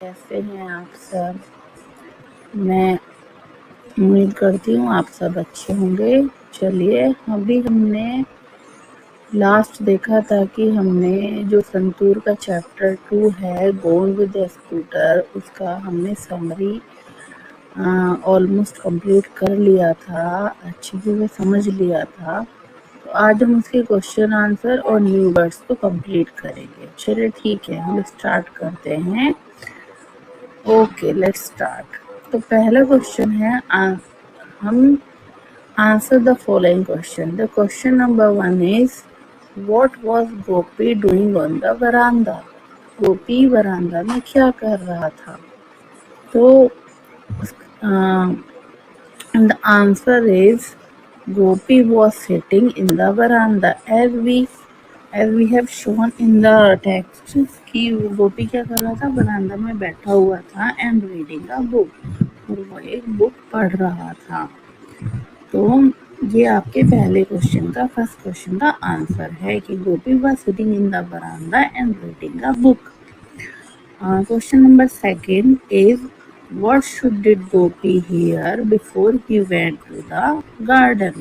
कैसे हैं आप सब। मैं उम्मीद करती हूँ आप सब अच्छे होंगे। चलिए, अभी हमने लास्ट देखा था कि हमने जो संतूर का चैप्टर 2 है गोइंग विद द स्कूटर, उसका हमने समरी ऑलमोस्ट कंप्लीट कर लिया था, अच्छे से समझ लिया था। तो आज हम उसके क्वेश्चन आंसर और न्यू वर्ड्स को कंप्लीट करेंगे। चलिए ठीक है, हम स्टार्ट करते हैं। Okay, let's start. तो पहला क्वेश्चन है, हम answer the following question. The question number 1 is what was Gopi doing on the veranda. Gopi veranda में क्या कर रहा था? तो the answer is Gopi was sitting in the veranda as we have shown in the text कि गोपी क्या कर रहा था? वरांडा में बैठा हुआ था and reading a book, और वो एक बुक पढ़ रहा था। तो ये आपके पहले क्वेश्चन का फर्स्ट क्वेश्चन का आंसर है कि गोपी was sitting in the veranda and reading a book. Question number 2 is what should did Gopi hear before he went to the garden?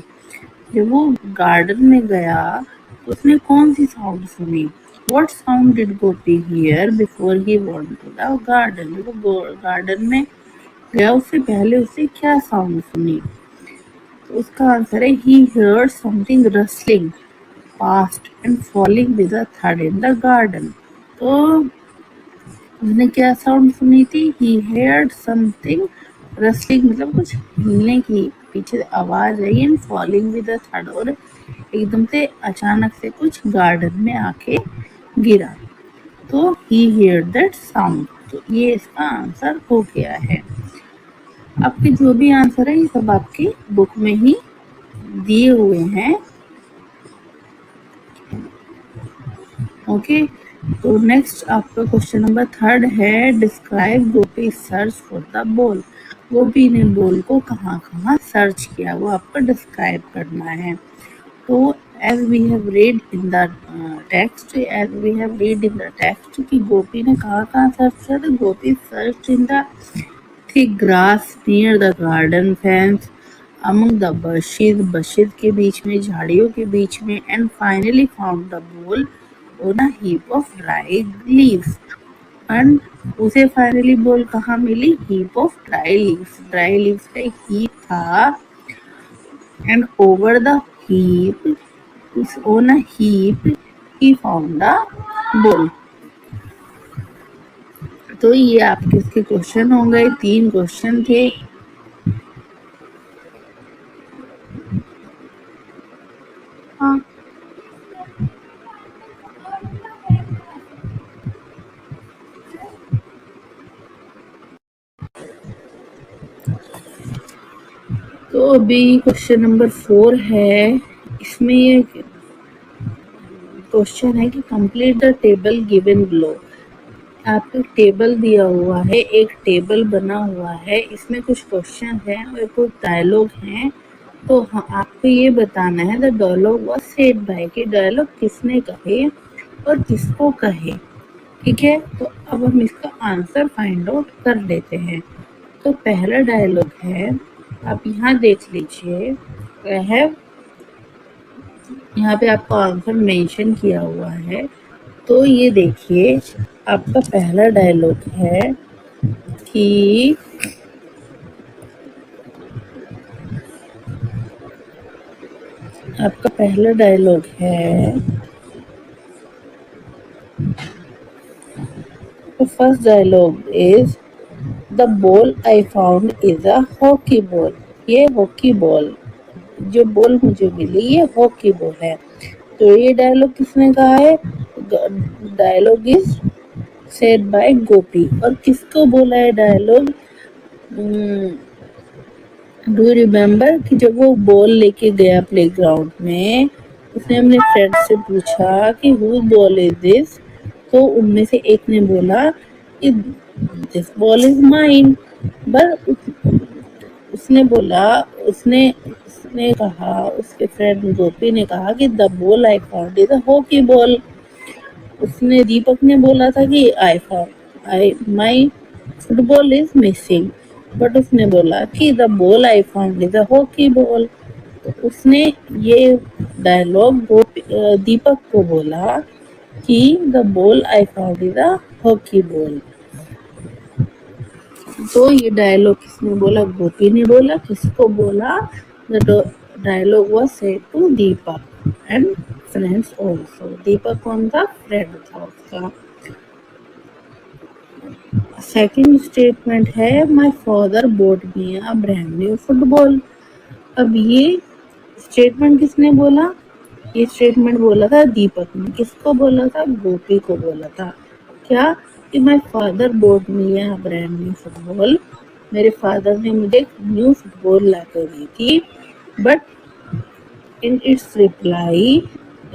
जब वो गार्डन में गया तो उसने कौन सी साउंड सुनी? What sound did Gopi hear before he went to the garden? जब वो गार्डन में गया उससे पहले उसने क्या साउंड सुनी? तो उसका आंसर है he heard something rustling past and falling with a thud in the garden. तो उसने क्या साउंड सुनी थी? He heard something rustling, मतलब कुछ हिलने की पीछे आवाज आई, एंड फॉलिंग विद अ थड, और एकदम से अचानक से कुछ गार्डन में आके गिरा। तो he heard that sound. तो ये इसका आंसर हो गया है। आपके जो भी आंसर है ये सब आपकी बुक में ही दिए हुए हैं। ओके, तो नेक्स्ट आपका क्वेश्चन नंबर 3 है describe Gopi search for the ball. Gopi ने बॉल को कहाँ कहाँ सर्च किया, वो आपको डिस्क्राइब करना है। तो as we have read in the text कि गोपी ने कहाँ सर्च किया? तो Gopi search in the thick grass near the garden fence, among the bushes के बीच में, झाड़ियों के बीच में, and finally found the ball on a heap of dry leaves. And उसे फाइनली बॉल कहाँ मिली? heap of dry leaves. dry leaves का एक heap था, and over the heap, on a heap, he found the ball. तो ये आपके इसके question हो गए, 3 क्वेश्चन थे। हाँ, तो अभी क्वेश्चन नंबर 4 है। इसमें ये क्वेश्चन है कि complete the table given below. आपको टेबल दिया हुआ है, एक टेबल बना हुआ है, इसमें कुछ क्वेश्चन है और कुछ डायलॉग हैं। तो आपको ये बताना है the dialogue was said by, कि डायलॉग किसने कहे और किसको कहे। ठीक है, तो अब हम इसका आंसर फाइंड आउट कर लेते हैं। तो पहला डायलॉग है, आप यहाँ देख लीजिए, यहाँ पे आपको आंसर मेंशन किया हुआ है। तो ये देखिए, आपका पहला डायलॉग है कि first dialogue is the ball I found is a hockey ball. ये हॉकी बॉल, जो बॉल मुझे मिली ये हॉकी बॉल है। तो ये डायलॉग किसने कहा है? डायलॉग इज सेड बाय गोपी। और किसको बोला है डायलॉग? डू रिमेम्बर कि जब वो बॉल लेके गया प्लेग्राउंड में, उसने अपने फ्रेंड से पूछा कि हु बॉल इज दिस। तो उनमें से एक ने बोला कि this ball is mine. But उसने कहा, उसके फ्रेंड गोपी ने कहा कि the ball I found is a hockey ball. Deepak ने बोला था कि फुटबॉल इज मिसिंग, बट उसने बोला कि the ball I found is a hockey ball. तो उसने ये डायलॉग दीपक को बोला कि the ball I found is a hockey ball. तो ये डायलॉग किसने बोला? गोपी ने बोला। किसको बोला? The dialogue was said to Deepak and friends also. Deepak कौन था? फ्रेंड था उसका। सेकंड स्टेटमेंट है my father bought me a brand new football. अब ये स्टेटमेंट किसने बोला? ये स्टेटमेंट बोला था दीपक ने। किसको बोला था? गोपी को बोला था। क्या? कि my father bought me a brand new football. मेरे फादर ने मुझे एक न्यू फुटबॉल लाकर दी थी। But in its reply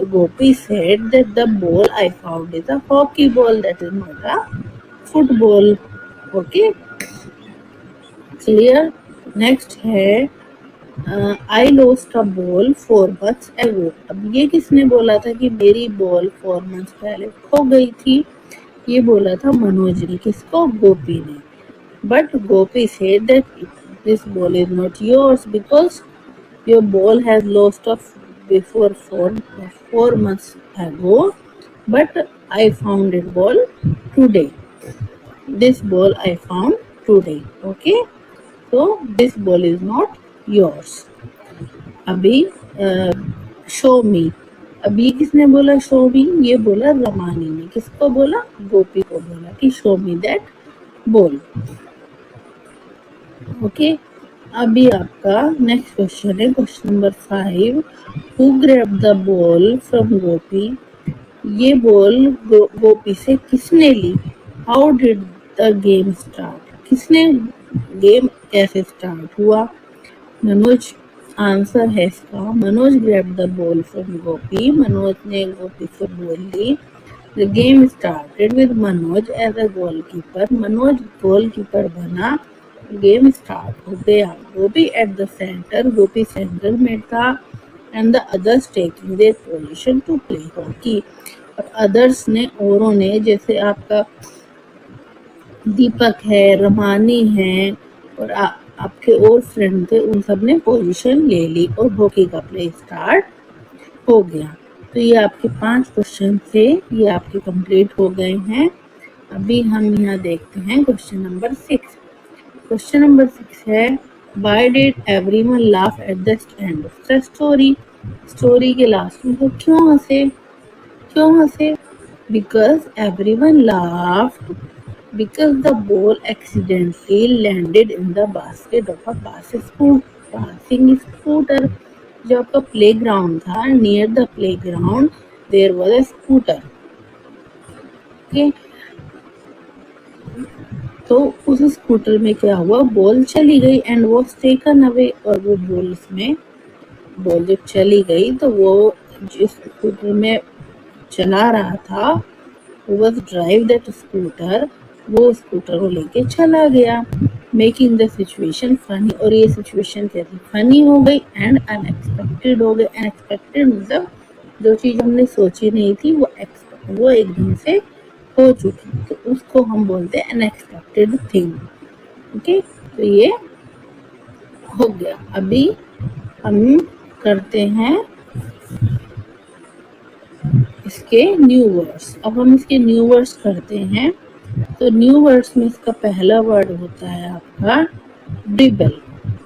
Gopi said that the ball I found is a hockey ball, that is not a football. Okay, clear? Next है I lost a ball 4 months ago। अब ये किसने बोला था कि मेरी ball 4 months पहले खो गई थी? ये बोला था मनोज ने। किसको? गोपी ने। But Gopi said that this ball is not yours because your ball has lost off before 4 months ago, but I found it ball today. This ball I found today. Okay, so this ball is not yours. अभी show मी। अब ये किसने बोला show मी? ये बोला रमानी ने। किसको बोला? गोपी को बोला कि show me that ball. Okay, अभी आपका नेक्स्ट क्वेश्चन है question number 5। Who grab the ball from Gopi? ये बॉल गोपी से किसने ली? How did the game start? किसने गेम कैसे स्टार्ट हुआ? मनोज आंसर है इसका। Manoj grab the ball from Gopi. Manoj ने गोपी से बॉल ली। The game started with Manoj as a goalkeeper. Manoj goalkeeper बना। गेम स्टार्ट हो गया। गोपी at the centre. Gopi centre में था। And the others taking their position to play hockey. और अदर्स ने, औरों ने, जैसे आपका दीपक है, रमानी है और आपके और फ्रेंड थे, उन सब ने पोजीशन ले ली और हॉकी का प्ले स्टार्ट हो गया। तो ये आपके 5 क्वेश्चन थे, ये आपके कंप्लीट हो गए हैं। अभी हम यहाँ देखते हैं क्वेश्चन नंबर 6। क्वेश्चन नंबर 6 है why did everyone laugh at the end of the story? Story के लास्ट में वो क्यों हंसे? क्यों हंसे? Because everyone laughed because the ball accidentally landed in the basket of a passing scooter। जो आपका प्लेग्राउंड था, near the playground there was a scooter. Okay, तो उस स्कूटर में क्या हुआ? बॉल चली गई एंड वाज टेकन अवे। और वो बॉल जब चली गई तो वो जिस स्कूटर में चला रहा था, वो ड्राइव दैट स्कूटर, वो स्कूटर को लेके चला गया। Making the situation funny. और ये सिचुएशन कैसी फनी हो गई एंड अनएक्सपेक्टेड हो गई। अनएक्सपेक्टेड मतलब जो चीज हमने सोची नहीं थी वो एकदम से हो चुकी, तो उसको हम बोलते हैं अनएक्सपेक्टेड थिंग। ओके, तो ये हो गया। अभी हम करते हैं इसके न्यू वर्ड्स। अब हम इसके न्यू वर्ड्स करते हैं। तो न्यू वर्ड्स में इसका पहला वर्ड होता है आपका ड्रिबल।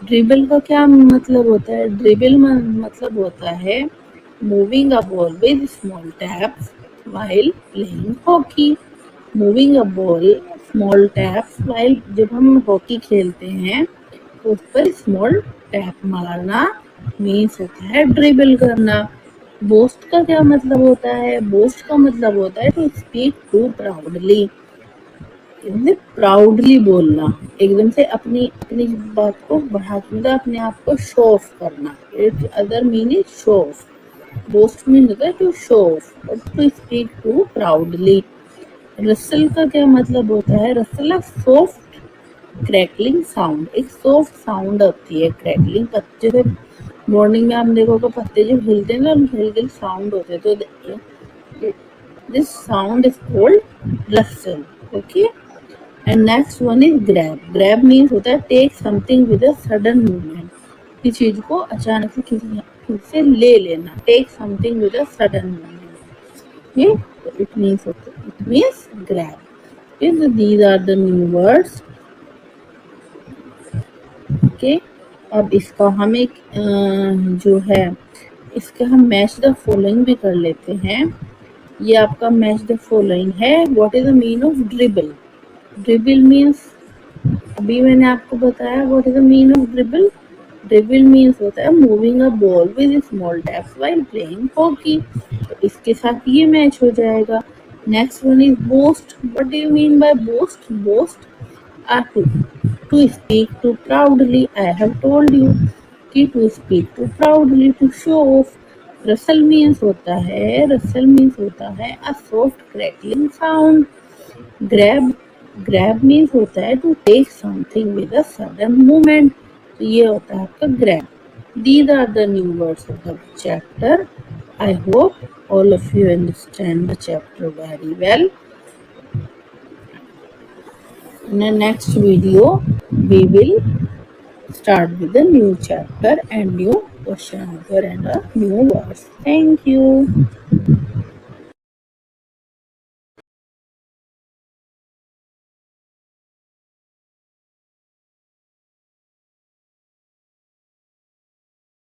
ड्रिबल का क्या मतलब होता है? ड्रिबल मतलब होता है moving a ball with small taps while playing hockey. Moving a ball small taps while, जब हम हॉकी खेलते हैं तो उस पर स्मॉल टैप मारना मीन्स होता है ड्रिबल करना। बोस्ट का क्या मतलब होता है? बोस्ट का मतलब होता है to speak too proudly. Proudly बोलना, एकदम से अपनी अपनी बात को बढ़ा के, अपने आप को शो ऑफ करना। It other meaning show off. Boast mean होता है टू शो ऑफ और to speak too proudly. Rustle का क्या मतलब होता है? Rustle soft crackling sound. एक सॉफ्ट साउंड होती है क्रैकलिंग। पत्ते से मॉर्निंग में आप देखोगे पत्ते जो हिलते हैं ना, हिल साउंड होते हैं, तो this sound is called rustle. Okay, and next one is grab. Grab means होता है take something with a sudden movement, किसी चीज को अचानक से किसी से ले लेना, take something with a sudden movement, ये it means grab. Is these are the new words. Okay, अब इसका हम एक जो है इसका हम मैच द फॉलोइंग भी कर लेते हैं। ये आपका मैच द फॉलोइंग है। What is the mean of dribble? Dribble means, अभी मैंने आपको बताया what is the mean of dribble. Dribble means होता है moving a ball with small taps while playing hockey. तो इसके साथ ये मैच हो जाएगा। Next one is boast. What do you mean by boast? Boast are to speak too proudly. I have told you कि to speak too proudly, to show off. Rustle means होता है a soft crackling sound. Grab, grab means होता है to take something with a sudden movement. तो ये होता है आपका grab. These are the new words of the chapter. I hope all of you understand the chapter very well. In the next video, we will start with the new chapter and new question answer and new words. Thank you.